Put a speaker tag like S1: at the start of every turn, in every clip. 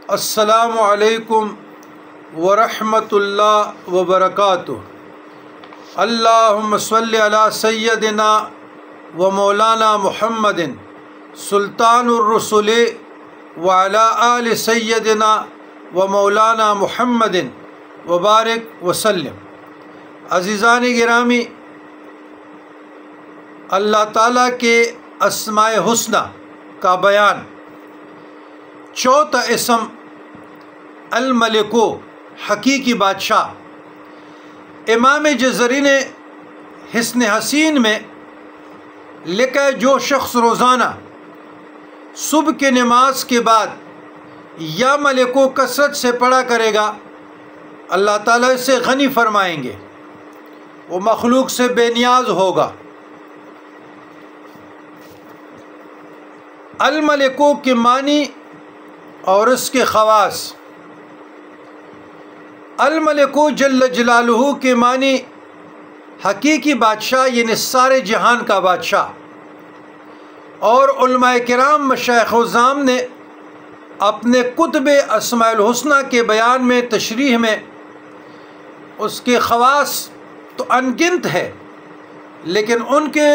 S1: السلام علیکم ورحمۃ اللہ وبرکاتہ۔ اللہم صلی علی سیدنا و مولانا محمد سلطان الرسل وعلی آل سیدنا و مولانا محمد وبارک وسلم۔ عزیزان گرامی، اللہ تعالیٰ کے اسماء حسنہ کا بیان۔ چوتھا اسم الملک، حقیقی بادشاہ۔ امام جزری نے حسن حسین میں لکھا ہے، جو شخص روزانہ صبح کی نماز کے بعد یا ملک و کثرت سے پڑھا کرے گا، اللہ تعالیٰ اسے غنی فرمائیں گے، وہ مخلوق سے بے نیاز ہوگا۔ الملک کے معنی اور اس کے خواص۔ الملک جل جلالہ کے معنی حقیقی بادشاہ، یعنی سارے جہان کا بادشاہ۔ اور علماء کرام مشائخ اعظام نے اپنے کتب اسماء الحسنہ کے بیان میں، تشریح میں، اس کے خواص تو انگنت ہے، لیکن ان کے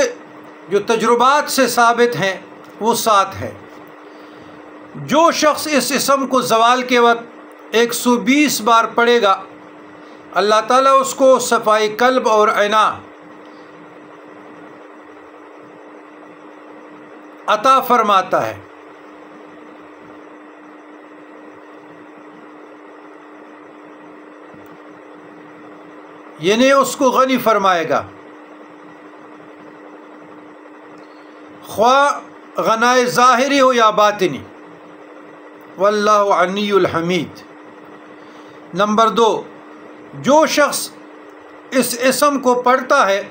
S1: جو تجربات سے ثابت ہیں وہ 7 ہیں۔ جو شخص اس اسم کو زوال کے وقت 120 بار پڑھے گا، اللہ تعالیٰ اس کو صفائی قلب اور عنا عطا فرماتا ہے۔ یعنی اس کو غنی فرمائے گا، خواہ غنائے ظاہری ہو یا باطنی۔ واللہ غنی الحمید۔ نمبر 2، جو شخص اس اسم کو پڑھتا ہے،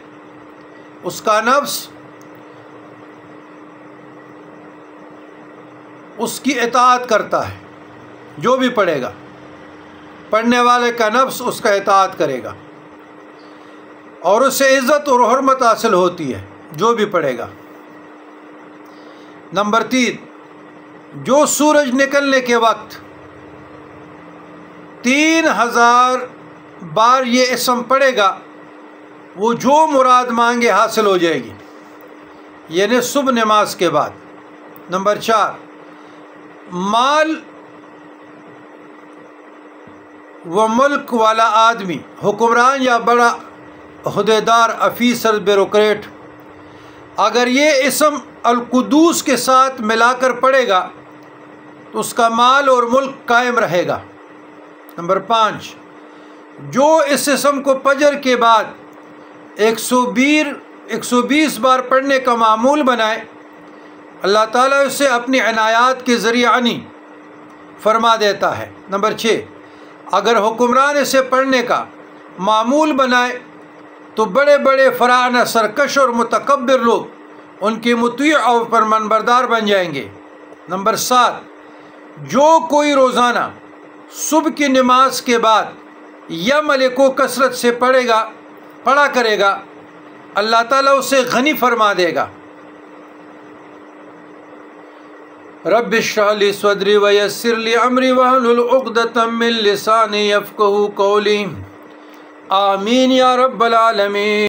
S1: اس کا نفس اس کی اطاعت کرتا ہے۔ جو بھی پڑھے گا، پڑھنے والے کا نفس اس کا اطاعت کرے گا، اور اسے عزت اور حرمت حاصل ہوتی ہے، جو بھی پڑھے گا۔ نمبر 3، جو سورج نکلنے کے وقت 3000 بار یہ اسم پڑھے گا، وہ جو مراد مانگے حاصل ہو جائے گی، یعنی صبح نماز کے بعد۔ نمبر 4، مال و ملک والا آدمی، حکمران یا بڑا عہدیدار، افیسر، بیوروکریٹ، اگر یہ اسم القدوس کے ساتھ ملا کر پڑھے گا تو اس کا مال اور ملک قائم رہے گا۔ نمبر 5، جو اس اسم کو فجر کے بعد 120 بار پڑھنے کا معمول بنائے، اللہ تعالیٰ اسے اپنی عنایات کے ذریعے غنی فرما دیتا ہے۔ نمبر 6، اگر حکمران اسے پڑھنے کا معمول بنائے تو بڑے بڑے فراعنہ، سرکش اور متکبر لوگ ان کے مطیع اور فرمانبردار بن جائیں گے۔ نمبر 7، جو کوئی روزانہ صبح کی نماز کے بعد یا ملک و کثرت سے پڑھا کرے گا، اللہ تعالیٰ اسے غنی فرما دے گا۔ رب اشرح لی صدری ویسر لی امری واحلل عقدۃ من لسانی یفقہوا قولی۔ آمین یا رب العالمین۔